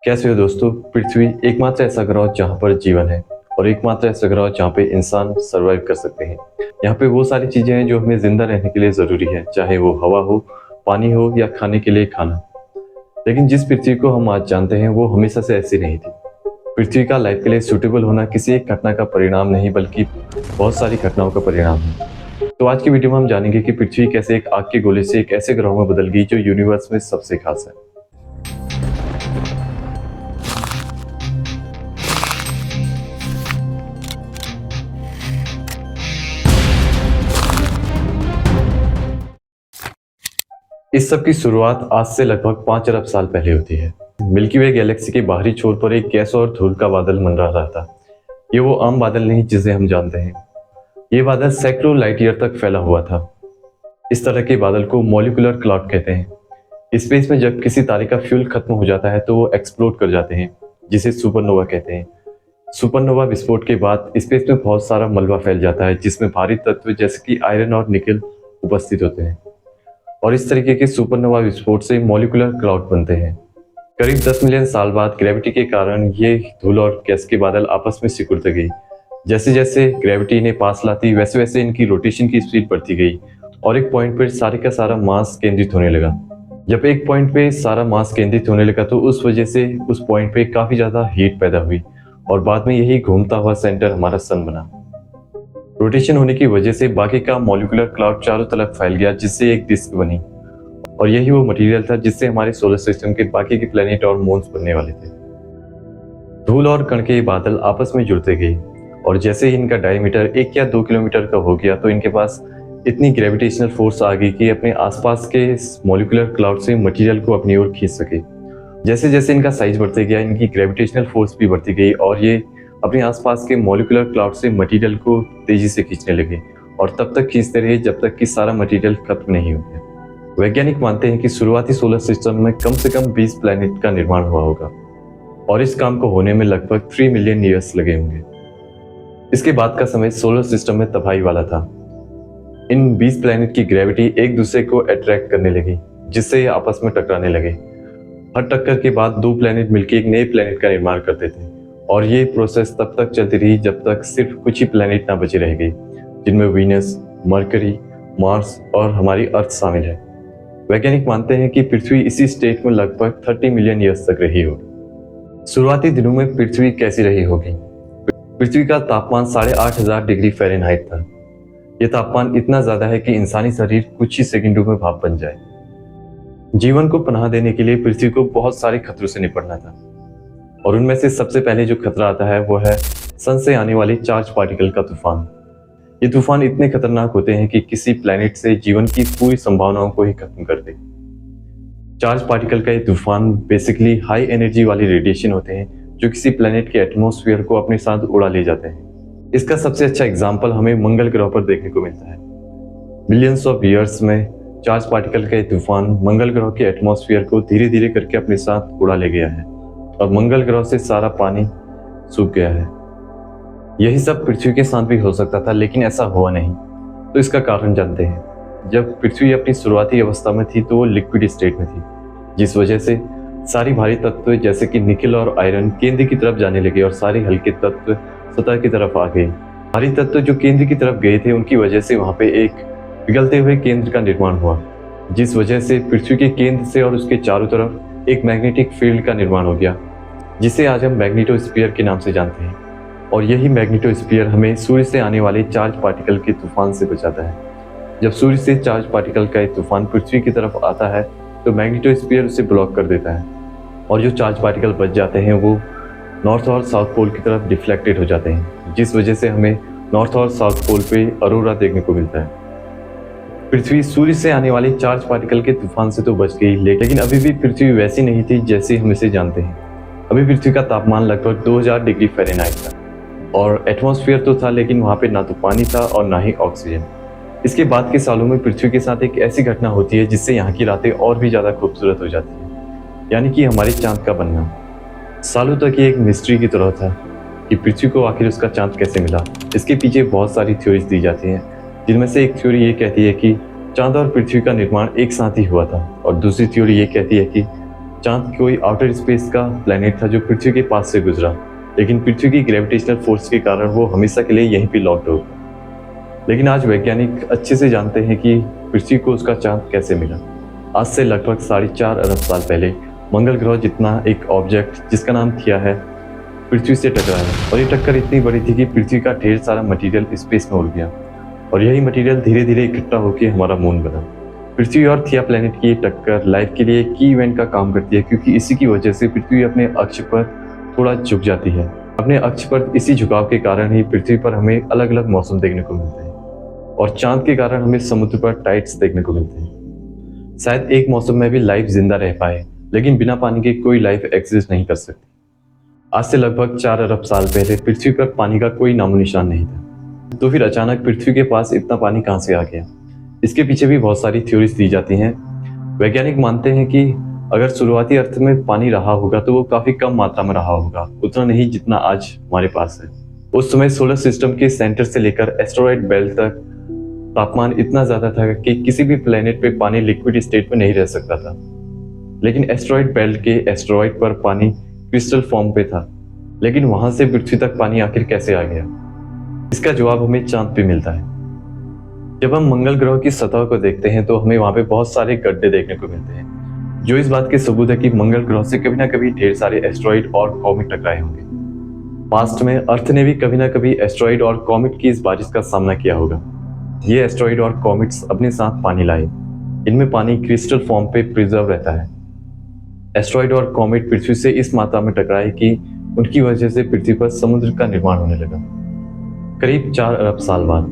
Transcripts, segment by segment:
कैसे हो दोस्तों। पृथ्वी एकमात्र ऐसा ग्रह जहाँ पर जीवन है और एकमात्र ऐसा ग्रह जहाँ पे इंसान सरवाइव कर सकते हैं। यहाँ पे वो सारी चीजें हैं जो हमें जिंदा रहने के लिए जरूरी है, चाहे वो हवा हो, पानी हो या खाने के लिए खाना। लेकिन जिस पृथ्वी को हम आज जानते हैं वो हमेशा से ऐसी नहीं थी। पृथ्वी का लाइफ के लिए सूटेबल होना किसी एक घटना का परिणाम नहीं बल्कि बहुत सारी घटनाओं का परिणाम है। तो आज की वीडियो में हम जानेंगे कि पृथ्वी कैसे एक आग के गोले से एक ऐसे ग्रह में बदल गई जो यूनिवर्स में सबसे खास है। इस सब की शुरुआत आज से लगभग 5 अरब साल पहले होती है। मिल्की वे गैलेक्सी के बाहरी छोर पर एक गैस और धूल का बादल मंडरा रहा था। ये वो आम बादल नहीं जिसे हम जानते हैं। ये बादल सैकड़ों लाइट ईयर तक फैला हुआ था। इस तरह के बादल को मॉलिक्यूलर क्लाउड कहते हैं। स्पेस में जब किसी तारे का फ्यूल खत्म हो जाता है तो वो एक्सप्लोड कर जाते हैं, जिसे सुपरनोवा कहते हैं। सुपरनोवा विस्फोट के बाद स्पेस में बहुत सारा मलबा फैल जाता है जिसमें भारी तत्व जैसे कि आयरन और निकल उपस्थित होते हैं। और इस तरीके के सुपरनोवा विस्फोट से मॉलिक्यूलर क्लाउड बनते हैं। करीब 10 मिलियन साल बाद ग्रेविटी के कारण ये धूल और गैस के बादल आपस में सिकुड़ते गए। जैसे जैसे ग्रेविटी इन्हें पास लाती वैसे वैसे इनकी रोटेशन की स्पीड बढ़ती गई और एक पॉइंट पर सारे का सारा मास केंद्रित होने लगा। जब एक पॉइंट पे सारा मास केंद्रित होने लगा तो उस वजह से उस पॉइंट पे काफी ज्यादा हीट पैदा हुई और बाद में यही घूमता हुआ सेंटर हमारा सन बना। रोटेशन होने की वजह से बाकी का मॉलिक्यूलर क्लाउड चारों तरफ फैल गया जिससे एक डिस्क बनी और यही वो मटेरियल था जिससे हमारे सोलर सिस्टम के बाकी के प्लेनेट और मून्स बनने वाले थे। धूल और कण के बादल आपस में जुड़ते गए और जैसे ही इनका डायमीटर 1 या 2 किलोमीटर का हो गया तो इनके पास इतनी ग्रेविटेशनल फोर्स आ गई कि अपने आसपास के मॉलिक्यूलर क्लाउड से मटेरियल को अपनी ओर खींच सके। जैसे जैसे इनका साइज बढ़ते गया इनकी ग्रेविटेशनल फोर्स भी बढ़ती गई और ये अपने आसपास के मॉलिक्यूलर क्लाउड से मटेरियल को तेजी से खींचने लगे और तब तक खींचते रहे जब तक कि सारा मटेरियल खत्म नहीं हो गया। वैज्ञानिक मानते हैं कि शुरुआती सोलर सिस्टम में कम से कम 20 प्लैनेट का निर्माण हुआ होगा और इस काम को होने में लगभग 3 मिलियन ईयर्स लगे होंगे। इसके बाद का समय सोलर सिस्टम में तबाही वाला था। इन 20 प्लैनेट की ग्रेविटी एक दूसरे को अट्रैक्ट करने लगी जिससे ये आपस में टकराने लगे। हर टक्कर के बाद 2 प्लैनेट मिलकर एक नए प्लैनेट का निर्माण करते थे और ये प्रोसेस तब तक चलती रही जब तक सिर्फ कुछ ही प्लैनेट ना बचे रह गए, जिनमें वीनस, मरकरी, मार्स और हमारी अर्थ शामिल है। वैज्ञानिक मानते हैं कि पृथ्वी इसी स्टेट में लगभग 30 मिलियन ईयर्स तक रही होगी। शुरुआती दिनों में पृथ्वी कैसी रही होगी? पृथ्वी का तापमान 8,500 डिग्री फ़ारेनहाइट था। यह तापमान इतना ज्यादा है कि इंसानी शरीर कुछ ही सेकंडों में भाप बन जाए। जीवन को पनाह देने के लिए पृथ्वी को बहुत सारे खतरों से निपटना था और उनमें से सबसे पहले जो खतरा आता है वो है सन से आने वाले चार्ज पार्टिकल का तूफान। ये तूफान इतने खतरनाक होते हैं कि किसी प्लैनेट से जीवन की पूरी संभावनाओं को ही खत्म कर दे। चार्ज पार्टिकल का ये तूफान बेसिकली हाई एनर्जी वाले रेडिएशन होते हैं जो किसी प्लैनेट के एटमॉस्फेयर को अपने साथ उड़ा ले जाते हैं। इसका सबसे अच्छा एग्जाम्पल हमें मंगल ग्रह पर देखने को मिलता है। मिलियंस ऑफ ईयर्स में चार्ज पार्टिकल का ये तूफान मंगल ग्रह के एटमॉस्फेयर को धीरे धीरे करके अपने साथ उड़ा ले गया है और मंगल ग्रह से सारा पानी सूख गया है। यही सब पृथ्वी के साथ भी हो सकता था लेकिन ऐसा हुआ नहीं। तो इसका कारण जानते हैं। जब पृथ्वी अपनी शुरुआती अवस्था में थी तो वो लिक्विड स्टेट में थी, जिस वजह से सारी भारी तत्व जैसे कि निकल और आयरन केंद्र की तरफ जाने लगे और सारे हल्के तत्व सतह की तरफ आ गए। भारी तत्व जो केंद्र की तरफ गए थे उनकी वजह से वहां पे एक पिघलते हुए केंद्र का निर्माण हुआ, जिस वजह से पृथ्वी के केंद्र से और उसके चारों तरफ एक मैग्नेटिक फील्ड का निर्माण हो गया जिसे आज हम मैग्नेटोस्फीयर के नाम से जानते हैं। और यही मैग्नेटोस्फीयर हमें सूर्य से आने वाले चार्ज पार्टिकल के तूफान से बचाता है। जब सूर्य से चार्ज पार्टिकल का एक तूफान पृथ्वी की तरफ आता है तो मैग्नेटोस्फीयर उसे ब्लॉक कर देता है और जो चार्ज पार्टिकल बच जाते हैं वो नॉर्थ और साउथ पोल की तरफ डिफ्लेक्टेड हो जाते हैं, जिस वजह से हमें नॉर्थ और साउथ पोल पे अरोरा देखने को मिलता है। पृथ्वी सूर्य से आने वाले चार्ज पार्टिकल के तूफान से तो बच गई लेकिन अभी भी पृथ्वी वैसी नहीं थी जैसी हम इसे जानते हैं। अभी पृथ्वी का तापमान लगभग 2000 डिग्री फ़ारेनहाइट था और एटमॉस्फेयर तो था लेकिन वहाँ पे ना तो पानी था और ना ही ऑक्सीजन। इसके बाद के सालों में पृथ्वी के साथ एक ऐसी घटना होती है जिससे यहाँ की रातें और भी ज़्यादा खूबसूरत हो जाती है, यानी कि हमारे चांद का बनना। सालों तक ये एक मिस्ट्री की तरह था कि पृथ्वी को आखिर उसका चांद कैसे मिला। इसके पीछे बहुत सारी थ्योरीज दी जाती हैं, जिनमें से एक थ्योरी ये कहती है कि चांद और पृथ्वी का निर्माण एक साथ ही हुआ था और दूसरी थ्योरी ये कहती है कि चांद कोई आउटर स्पेस का प्लेनेट था जो पृथ्वी के पास से गुजरा, लेकिन पृथ्वी की ग्रेविटेशनल फोर्स के कारण वो हमेशा के लिए यहीं पे लॉक्ड हो गया। लेकिन आज वैज्ञानिक अच्छे से जानते हैं कि पृथ्वी को उसका चांद कैसे मिला। आज से लगभग 4.5 अरब साल पहले मंगल ग्रह जितना एक ऑब्जेक्ट जिसका नाम थिया है पृथ्वी से टकराया, और ये टक्कर इतनी बड़ी थी कि पृथ्वी का ढेर सारा मटेरियल स्पेस में उड़ गया, और यही मटेरियल धीरे धीरे इकट्ठा होकर हमारा मून बना। पृथ्वी और थिया प्लेनेट की ये टक्कर लाइफ के लिए की इवेंट का काम करती है, क्योंकि इसी की वजह से पृथ्वी अपने अक्ष पर थोड़ा झुक जाती है। अपने अक्ष पर इसी झुकाव के कारण ही पृथ्वी पर हमें अलग अलग मौसम देखने को मिलते हैं, और चांद के कारण हमें समुद्र पर टाइड्स देखने को मिलते हैं। शायद एक मौसम में भी लाइफ जिंदा रह पाए, लेकिन बिना पानी के कोई लाइफ एग्जिस्ट नहीं कर सकती। आज से लगभग 4 अरब साल पहले पृथ्वी पर पानी का कोई नामो निशान नहीं था, तो फिर अचानक पृथ्वी के पास इतना पानी कहाँ से आ गया? इसके पीछे भी बहुत सारी थ्योरीज दी जाती हैं। वैज्ञानिक मानते हैं कि अगर शुरुआती अर्थ में पानी रहा होगा तो वो काफी कम मात्रा में रहा होगा, उतना नहीं जितना आज हमारे पास है। उस समय सोलर सिस्टम के सेंटर से लेकर एस्टेरॉयड बेल्ट तक तापमान इतना ज्यादा था कि किसी भी प्लेनेट पे पानी लिक्विड स्टेट में नहीं रह सकता था। लेकिन एस्टेरॉयड बेल्ट के एस्टेरॉयड पर पानी क्रिस्टल फॉर्म पे था, लेकिन वहां से पृथ्वी तक पानी आखिर कैसे आ गया? इसका जवाब हमें चांद पे मिलता है। जब हम मंगल ग्रह की सतह को देखते हैं तो हमें वहां पे बहुत सारे गड्ढे देखने को मिलते हैं, जो इस बात के सबूत है कि मंगल ग्रह से कभी ना कभी ढेर सारे एस्टेरॉयड और कॉमेट टकराए होंगे। पास्ट में अर्थ ने भी कभी ना कभी एस्टेरॉयड और कॉमेट की इस बारिश का सामना किया होगा। ये एस्टेरॉयड और कॉमेट्स अपने साथ पानी लाए। इनमें पानी क्रिस्टल फॉर्म पे प्रिजर्व रहता है। एस्टेरॉयड और कॉमेट पृथ्वी से इस मात्रा में टकराए कि उनकी वजह से पृथ्वी पर समुद्र का निर्माण होने लगा। करीब 4 अरब साल बाद,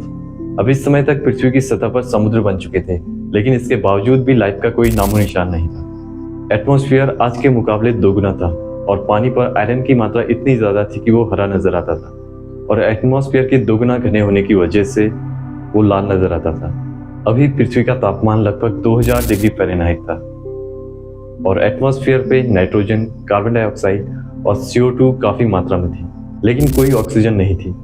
अब इस समय तक पृथ्वी की सतह पर समुद्र बन चुके थे, लेकिन इसके बावजूद भी लाइफ का कोई नामो निशान नहीं था। एटमॉस्फेयर आज के मुकाबले दोगुना था, और पानी पर आयरन की मात्रा इतनी ज्यादा थी कि वो हरा नजर आता था, और एटमॉस्फेयर के दोगुना घने होने की वजह से वो लाल नजर आता था। अभी पृथ्वी का तापमान लगभग 2000 डिग्री फ़ारेनहाइट था, और एटमॉस्फेयर पे नाइट्रोजन, कार्बन डाइऑक्साइड और CO2 काफी मात्रा में थी, लेकिन कोई ऑक्सीजन नहीं थी।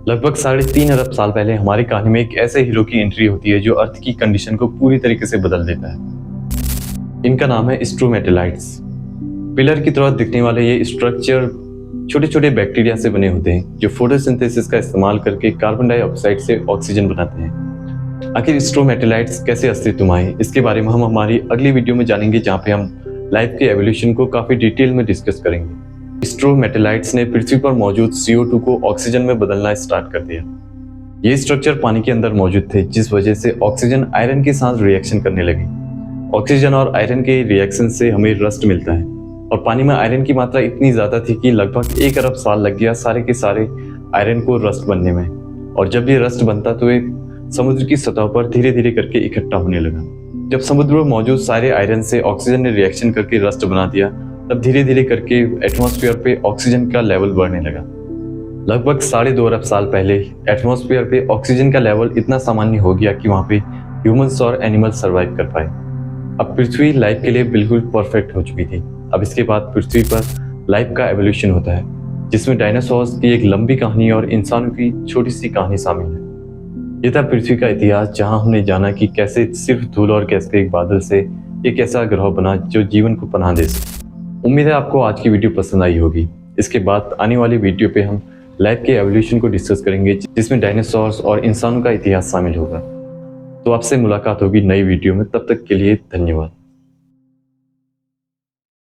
लगभग 3.5 अरब साल पहले हमारी कहानी में एक ऐसे हीरो की एंट्री होती है जो अर्थ की कंडीशन को पूरी तरीके से बदल देता है। इनका नाम है स्ट्रोमेटिलाइट्स। पिलर की तरह दिखने वाले ये स्ट्रक्चर छोटे छोटे बैक्टीरिया से बने होते हैं, जो फोटोसिंथेसिस का इस्तेमाल करके कार्बन डाइऑक्साइड से ऑक्सीजन बनाते हैं। आखिर स्ट्रोमेटिलाइट्स कैसे अस्तित्व में आए, इसके बारे में हम हमारी अगली वीडियो में जानेंगे, जहाँ पे हम लाइफ के एवोल्यूशन को काफी डिटेल में डिस्कस करेंगे। स्ट्रोमेटिलाइट्स ने पृथ्वी पर मौजूद CO2 को ऑक्सीजन में बदलना स्टार्ट कर दिया। ये स्ट्रक्चर पानी के अंदर मौजूद थे, जिस वजह से ऑक्सीजन आयरन के साथ रिएक्शन करने लगी। ऑक्सीजन और आयरन के रिएक्शन से हमें रस्ट मिलता है, और पानी में आयरन की मात्रा इतनी ज्यादा थी कि लगभग 1 अरब साल लग गया सारे के सारे आयरन को रस्ट बनने में। और जब ये रस्ट बनता तो ये समुद्र की सतह पर धीरे धीरे करके इकट्ठा होने लगा। जब समुद्र में मौजूद सारे आयरन से ऑक्सीजन ने रिएक्शन करके रस्ट बना दिया, तब धीरे धीरे करके एटमॉस्फेयर पे ऑक्सीजन का लेवल बढ़ने लगा। लगभग 2.5 अरब साल पहले एटमॉस्फेयर पे ऑक्सीजन का लेवल इतना सामान्य हो गया कि वहां पे ह्यूमंस और एनिमल्स सर्वाइव कर पाए। अब पृथ्वी लाइफ के लिए बिल्कुल परफेक्ट हो चुकी थी। अब इसके बाद पृथ्वी पर लाइफ का एवोल्यूशन होता है, जिसमें डायनासोर्स की एक लंबी कहानी और इंसानों की छोटी सी कहानी शामिल है। ये था पृथ्वी का इतिहास, जहां हमने जाना कि कैसे सिर्फ धूल और गैस के एक बादल से एक ऐसा ग्रह बना जो जीवन को पनाह दे सके। उम्मीद है आपको आज की वीडियो पसंद आई होगी। इसके बाद आने वाली वीडियो पे हम लाइफ के एवोल्यूशन को डिस्कस करेंगे, जिसमें डायनासोर्स और इंसानों का इतिहास शामिल होगा। तो आपसे मुलाकात होगी नई वीडियो में। तब तक के लिए धन्यवाद।